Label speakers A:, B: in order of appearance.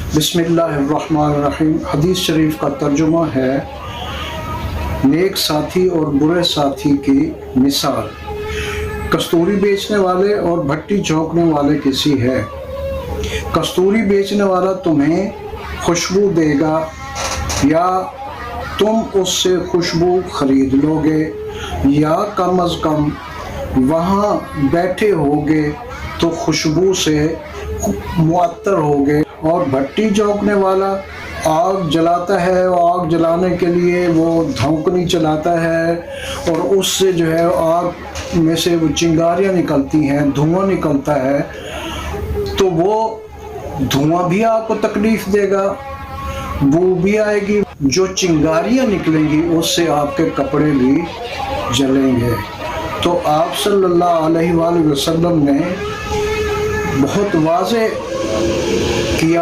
A: बिस्मिल्लाहिर्रहमानिर्रहीम। हदीस शरीफ का तर्जुमा है, नेक साथी और बुरे साथी की मिसाल कस्तूरी बेचने वाले और भट्टी झोंकने वाले किसी है। कस्तूरी बेचने वाला तुम्हें खुशबू देगा या तुम उससे खुशबू खरीद लोगे, या कम अज़ कम वहाँ बैठे होगे तो खुशबू से मुअत्तर होगे। और भट्टी झोंकने वाला आग जलाता है, और आग जलाने के लिए वो धौंकनी चलाता है और उससे जो है आग में से वो चिंगारियाँ निकलती हैं, धुआं निकलता है, तो वो धुआं भी आपको तकलीफ देगा, बू भी आएगी, जो चिंगारियाँ निकलेंगी उससे आपके कपड़े भी जलेंगे। तो आप सल्लल्लाहु अलैहि वसल्लम ने बहुत वाज़े